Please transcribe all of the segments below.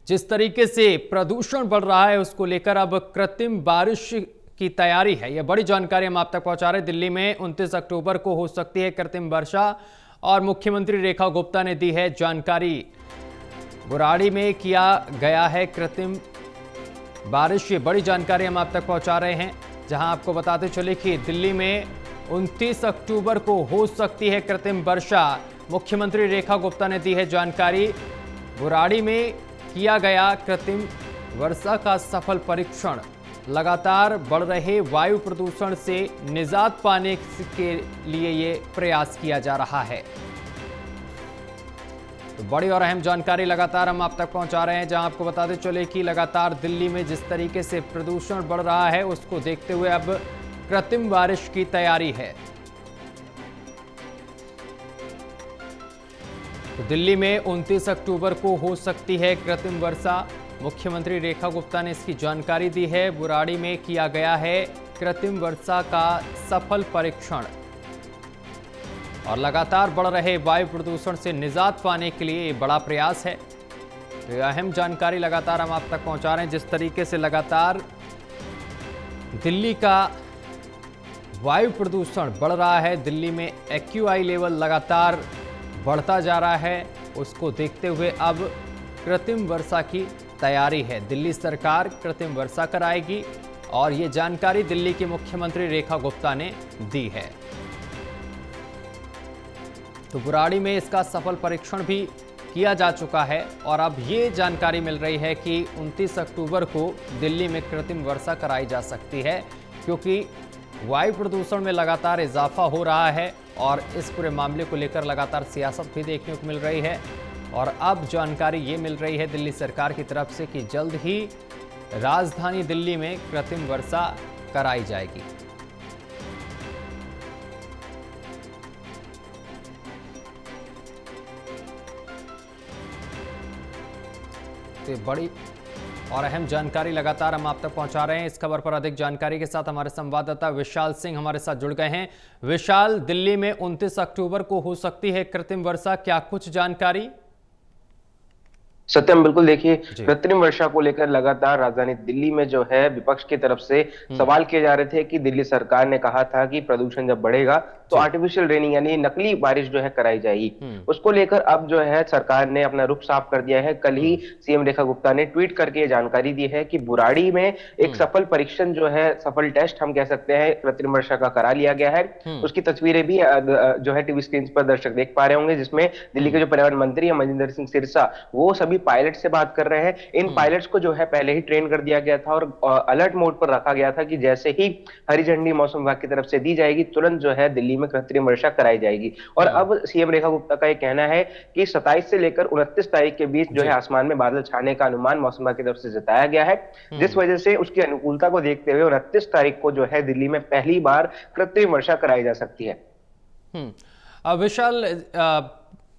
जिस तरीके से प्रदूषण बढ़ रहा है उसको लेकर अब कृत्रिम बारिश की तैयारी है। यह बड़ी जानकारी हम आप तक पहुंचा रहे हैं। दिल्ली में 29 अक्टूबर को हो सकती है कृत्रिम वर्षा और मुख्यमंत्री रेखा गुप्ता ने दी है जानकारी। बुराड़ी में किया गया है कृत्रिम बारिश, ये बड़ी जानकारी हम आप तक पहुंचा रहे हैं, जहां आपको बताते चले कि दिल्ली में 29 अक्टूबर को हो सकती है कृत्रिम वर्षा। मुख्यमंत्री रेखा गुप्ता ने दी है जानकारी। बुराड़ी में किया गया कृत्रिम वर्षा का सफल परीक्षण। लगातार बढ़ रहे वायु प्रदूषण से निजात पाने के लिए ये प्रयास किया जा रहा है। तो बड़ी और अहम जानकारी लगातार हम आप तक पहुंचा रहे हैं, जहां आपको बताते चले कि लगातार दिल्ली में जिस तरीके से प्रदूषण बढ़ रहा है उसको देखते हुए अब कृत्रिम बारिश की तैयारी है। तो दिल्ली में 29 अक्टूबर को हो सकती है कृत्रिम वर्षा। मुख्यमंत्री रेखा गुप्ता ने इसकी जानकारी दी है। बुराड़ी में किया गया है कृत्रिम वर्षा का सफल परीक्षण और लगातार बढ़ रहे वायु प्रदूषण से निजात पाने के लिए ये बड़ा प्रयास है। तो यह अहम जानकारी लगातार हम आप तक पहुंचा रहे हैं। जिस तरीके से लगातार दिल्ली का वायु प्रदूषण बढ़ रहा है, दिल्ली में AQI लेवल लगातार बढ़ता जा रहा है, उसको देखते हुए अब कृत्रिम वर्षा की तैयारी है। दिल्ली सरकार कृत्रिम वर्षा कराएगी और ये जानकारी दिल्ली के मुख्यमंत्री रेखा गुप्ता ने दी है। तो बुराड़ी में इसका सफल परीक्षण भी किया जा चुका है और अब ये जानकारी मिल रही है कि 29 अक्टूबर को दिल्ली में कृत्रिम वर्षा कराई जा सकती है, क्योंकि वायु प्रदूषण में लगातार इजाफा हो रहा है और इस पूरे मामले को लेकर लगातार सियासत भी देखने को मिल रही है। और अब जानकारी ये मिल रही है दिल्ली सरकार की तरफ से कि जल्द ही राजधानी दिल्ली में कृत्रिम वर्षा कराई जाएगी। तो बड़ी और अहम जानकारी लगातार हम आप तक पहुंचा रहे हैं। इस खबर पर अधिक जानकारी के साथ हमारे संवाददाता विशाल सिंह हमारे साथ जुड़ गए हैं। विशाल, दिल्ली में 29 अक्टूबर को हो सकती है कृत्रिम वर्षा, क्या कुछ जानकारी? सत्यम, बिल्कुल। देखिए, कृत्रिम वर्षा को लेकर लगातार राजधानी दिल्ली में जो है विपक्ष की तरफ से सवाल किए जा रहे थे कि दिल्ली सरकार ने कहा था कि प्रदूषण जब बढ़ेगा तो आर्टिफिशियल रेनिंग यानी नकली बारिश जो है कराई जाएगी। उसको लेकर अब जो है सरकार ने अपना रुख साफ कर दिया है। कल ही सीएम रेखा गुप्ता ने ट्वीट करके ये जानकारी दी है कि बुराड़ी में एक सफल परीक्षण जो है, सफल टेस्ट हम कह सकते हैं, कृत्रिम वर्षा का करा लिया गया है। उसकी तस्वीरें भी जो है टीवी स्क्रीन पर दर्शक देख पा रहे होंगे, जिसमें दिल्ली के जो पर्यावरण मंत्री है मनिंदर सिंह सिरसा, वो सभी पायलट से बात कर रहे हैं। इन पायलट्स को जो है पहले ही ट्रेन कर दिया गया था और अलर्ट मोड पर रखा गया था कि जैसे ही हरी झंडी मौसम विभाग की तरफ से दी जाएगी तुरंत जो है दिल्ली में कृत्रिम वर्षा कराई जाएगी। और अब सीएम रेखा गुप्ता का यह कहना है कि 27 से लेकर 29 तारीख के बीच जो है आसमान में बादल छाने का अनुमान मौसम विभाग की तरफ से जताया गया है, जिस वजह से उसकी अनुकूलता को देखते हुए 29 तारीख को जो है दिल्ली में पहली बार कृत्रिम वर्षा कराई जा सकती है। विशाल,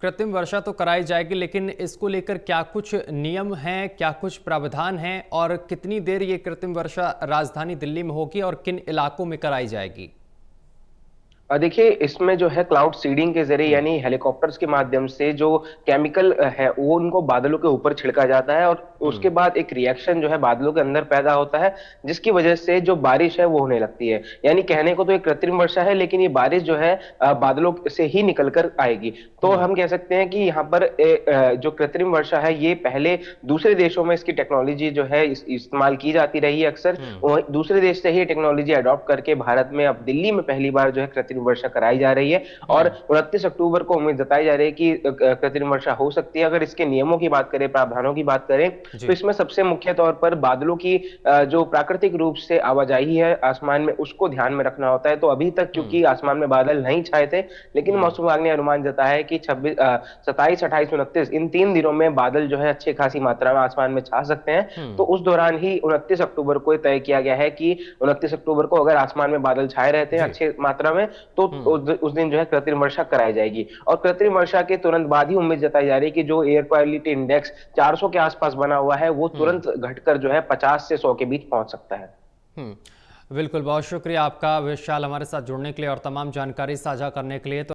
कृत्रिम वर्षा तो कराई जाएगी, लेकिन इसको लेकर क्या कुछ नियम हैं, क्या कुछ प्रावधान हैं और कितनी देर ये कृत्रिम वर्षा राजधानी दिल्ली में होगी और किन इलाकों में कराई जाएगी? देखिए, इसमें जो है क्लाउड सीडिंग के जरिए यानी हेलीकॉप्टर्स के माध्यम से जो केमिकल है वो उनको बादलों के ऊपर छिड़का जाता है और उसके बाद एक रिएक्शन जो है बादलों के अंदर पैदा होता है, जिसकी वजह से जो बारिश है वो होने लगती है। यानी कहने को तो एक कृत्रिम वर्षा है, लेकिन ये बारिश जो है बादलों से ही निकलकर आएगी। तो हम कह सकते हैं कि यहाँ पर जो कृत्रिम वर्षा है ये पहले दूसरे देशों में इसकी टेक्नोलॉजी जो है इस्तेमाल की जाती रही है अक्सर। दूसरे देश से ही टेक्नोलॉजी अडॉप्ट करके भारत में अब दिल्ली में पहली बार जो है कृत्रिम वर्षा कराई जा रही है और 29 अक्टूबर को उम्मीद जताई जा रही है कि कृत्रिम वर्षा हो सकती है। अगर इसके नियमों की बात करें, प्रावधानों की बात करें, तो इसमें सबसे मुख्य तौर पर बादलों की जो प्राकृतिक रूप से आवाजाही है आसमान में उसको ध्यान में रखना होता है। तो अभी तक क्योंकि आसमान में बादल नहीं छाए थे, लेकिन मौसम विभाग ने अनुमान जताया है कि 27, 28, 29 इन 3 दिनों में बादल जो है अच्छी खासी मात्रा में आसमान में छा सकते हैं। तो उस दौरान ही 29 अक्टूबर को तय किया गया है कि 29 अक्टूबर को अगर आसमान में बादल छाए रहते हैं अच्छी मात्रा में तो उस दिन जो है कृत्रिम वर्षा कराई जाएगी। और कृत्रिम वर्षा के तुरंत बाद ही उम्मीद जताई जा रही है कि जो एयर क्वालिटी इंडेक्स 400 के आसपास बना हुआ है वो तुरंत घटकर जो है 50 से 100 के बीच पहुंच सकता है। बिल्कुल, बहुत शुक्रिया आपका विशाल हमारे साथ जुड़ने के लिए और तमाम जानकारी साझा करने के लिए। तो